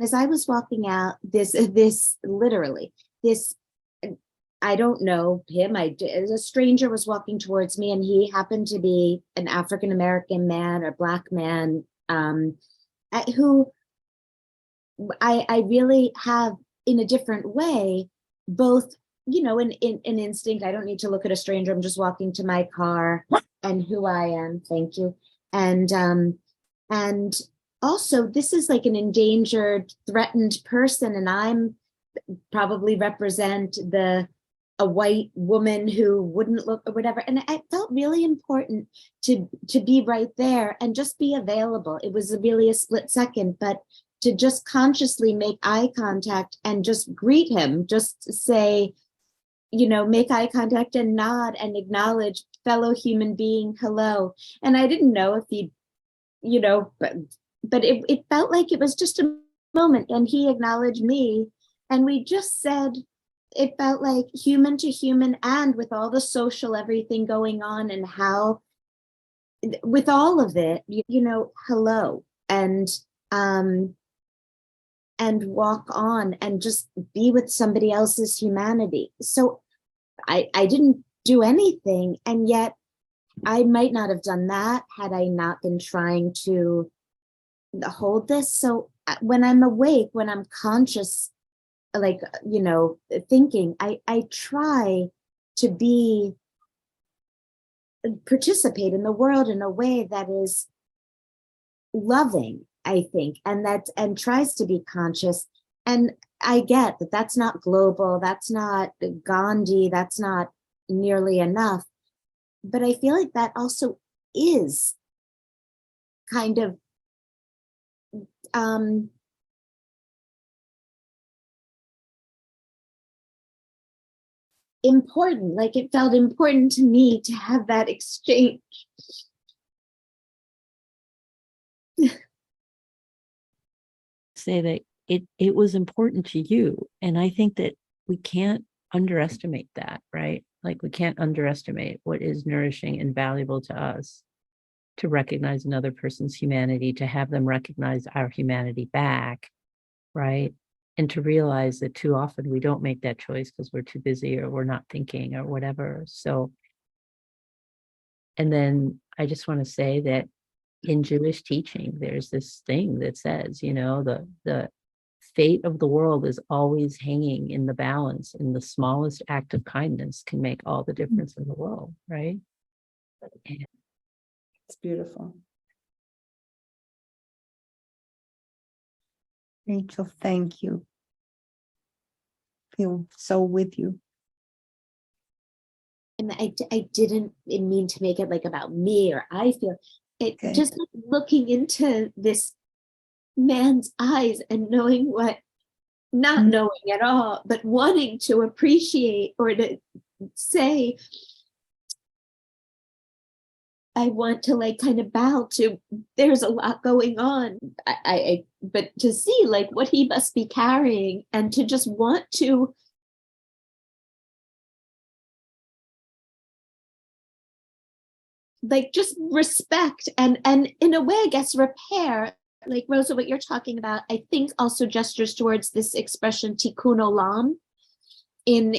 as I was walking out, this literally, this, I don't know him. A stranger was walking towards me, and he happened to be an African American man or Black man, who I really have, in a different way, both, in instinct. I don't need to look at a stranger. I'm just walking to my car and who I am. Thank you. And also, this is like an endangered, threatened person, and I'm probably represent a white woman who wouldn't look or whatever. And it felt really important to be right there and just be available. It was really a split second, but to just consciously make eye contact and just greet him, just say, make eye contact and nod and acknowledge fellow human being, hello. And I didn't know if he, but it felt like it was just a moment, and he acknowledged me, and we just said, it felt like human to human, and with all the social everything going on, and how with all of it, hello, and walk on and just be with somebody else's humanity. So I didn't do anything, and yet I might not have done that had I not been trying to hold this. So when I'm awake, when I'm conscious, like, thinking, I try to participate in the world in a way that is loving, I think, and tries to be conscious. And I get that that's not global, that's not Gandhi, that's not nearly enough. But I feel like that also is kind of important. Like, it felt important to me to have that exchange. Say that it was important to you. And I think that we can't underestimate that, right? Like, we can't underestimate what is nourishing and valuable to us, to recognize another person's humanity, to have them recognize our humanity back, right? And to realize that too often we don't make that choice because we're too busy or we're not thinking or whatever. So, and then I just want to say that in Jewish teaching, there's this thing that says, the fate of the world is always hanging in the balance, and the smallest act of kindness can make all the difference in the world, right? And it's beautiful. Rachel, thank you. Feel so with you. And I didn't mean to make it like about me, or I feel it. Okay. Just looking into this man's eyes and knowing not knowing at all, but wanting to appreciate or to say, I want to like kind of bow to, there's a lot going on. But to see like what he must be carrying, and to just want to like just respect and in a way, I guess, repair. Like, Rosa, what you're talking about, I think also gestures towards this expression tikkun olam in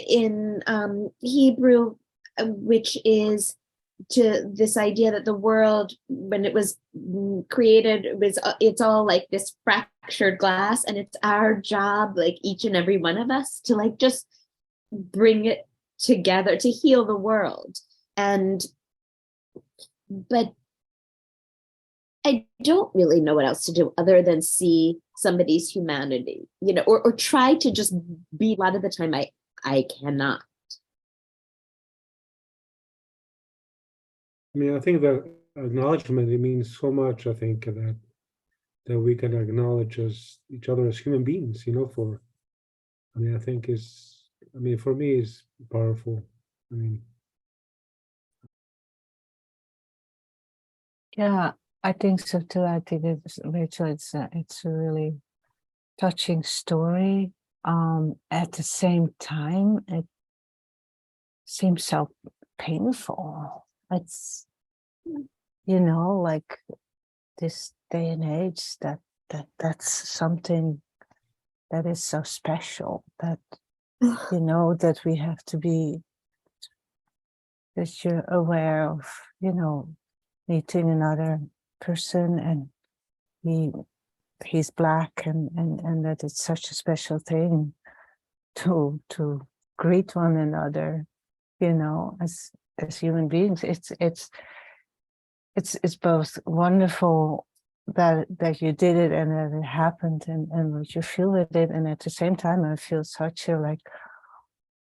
Hebrew, which is to this idea that the world, when it was created, it's all like this fractured glass, and it's our job, like each and every one of us, to like just bring it together to heal the world. But I don't really know what else to do other than see somebody's humanity, or try to just be. A lot of the time I cannot. I mean, I think that acknowledgement, it means so much. I think that we can acknowledge each other as human beings, I think for me is powerful. Yeah, I think so too. I think Rachel, it's a really touching story. At the same time, it seems so painful. It's, like this day and age, that's something that is so special, that you know that we have to be, that you're aware of, you know, meeting another person and he's Black, and that it's such a special thing to greet one another, you know, as human beings. It's both wonderful that you did it and that it happened, and what you feel with it, and at the same time I feel such a like,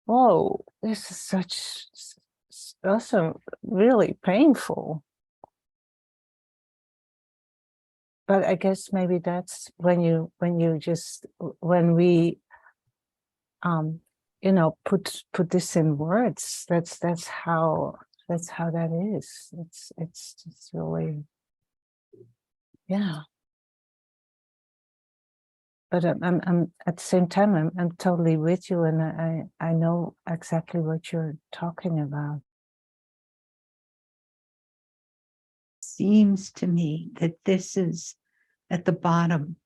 whoa, this is such also really painful. But I guess maybe that's when we you know, put this in words, that's how that is. It's really, yeah. But I'm at the same time I'm totally with you, and I know exactly what you're talking about. Seems to me that this is at the bottom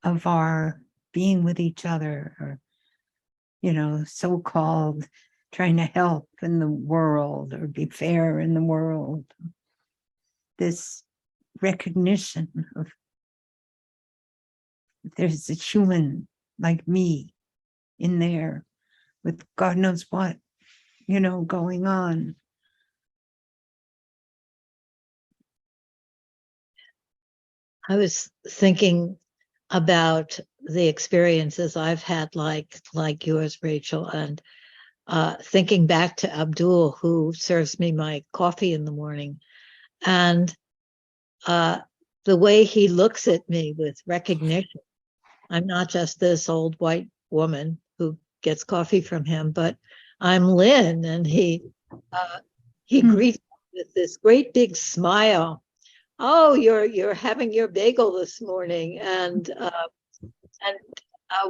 of our being with each other, or, you know, so-called trying to help in the world or be fair in the world. This recognition of there's a human like me in there with God knows what, you know, going on. I was thinking about the experiences I've had like yours, Rachel, and thinking back to Abdul, who serves me my coffee in the morning, and the way he looks at me with recognition. I'm not just this old white woman who gets coffee from him, but I'm Lynn, and he greets me with this great big smile. Oh, you're having your bagel this morning, and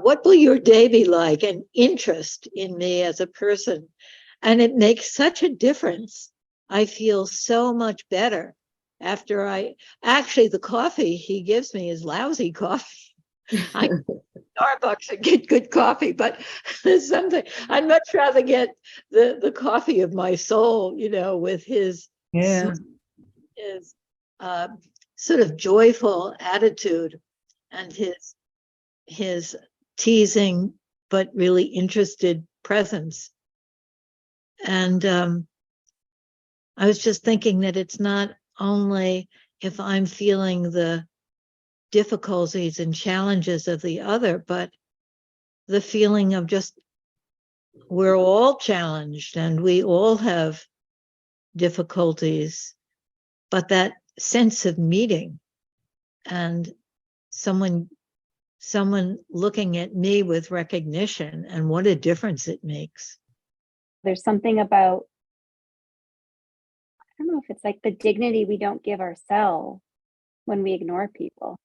what will your day be like? An interest in me as a person, and it makes such a difference. I feel so much better after the coffee he gives me is lousy coffee. I go to Starbucks and get good coffee, but something I'd much rather get the coffee of my soul, you know, with his sort of joyful attitude and his teasing but really interested presence. And I was just thinking that it's not only if I'm feeling the difficulties and challenges of the other, but the feeling of just we're all challenged and we all have difficulties, but that sense of meeting and someone looking at me with recognition, and what a difference it makes. There's something about, I don't know if it's like the dignity we don't give ourselves when we ignore people,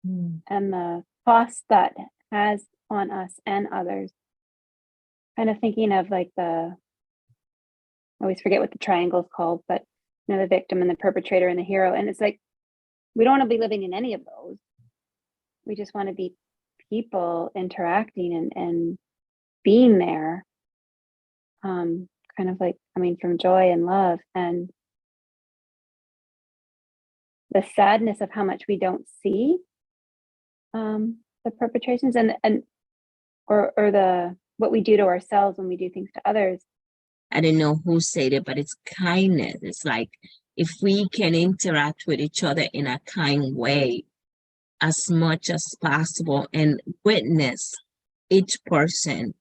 and the cost that has on us and others. Kind of thinking of like I always forget what the triangle is called, but you know, the victim and the perpetrator and the hero. And it's like, we don't want to be living in any of those. We just want to be people interacting and being there. Kind of like coming from joy and love, and the sadness of how much we don't see the perpetrations or what we do to ourselves when we do things to others. I don't know who said it, but it's kindness. It's like if we can interact with each other in a kind way as much as possible and witness each person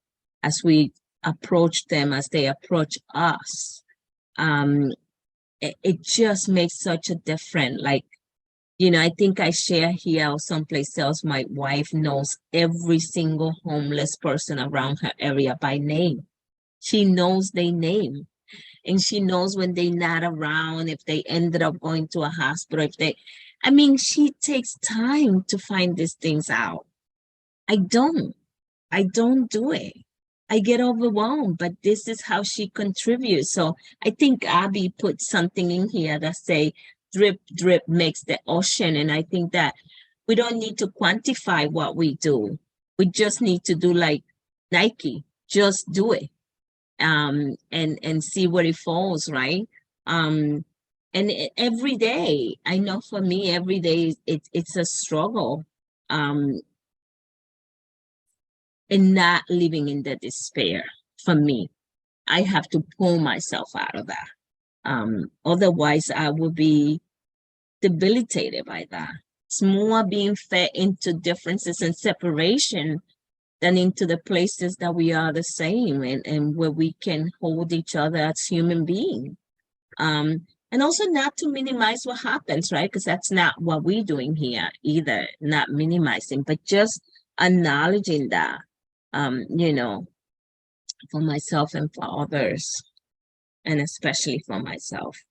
as we approach them, as they approach us, it just makes such a difference. Like, you know, I think I share here or someplace else, my wife knows every single homeless person around her area by name. She knows their name, and she knows when they're not around, if they ended up going to a hospital, she takes time to find these things out. I don't do it. I get overwhelmed, but this is how she contributes. So I think Abby put something in here that say drip, drip makes the ocean. And I think that we don't need to quantify what we do. We just need to do like Nike, just do it. And see where it falls, right? And every day, I know for me, every day it's a struggle. And not living in the despair for me. I have to pull myself out of that. Otherwise, I would be debilitated by that. It's more being fed into differences and separation than into the places that we are the same and where we can hold each other as human beings. And also not to minimize what happens, right? Because that's not what we're doing here either, not minimizing, but just acknowledging that, you know, for myself and for others, and especially for myself.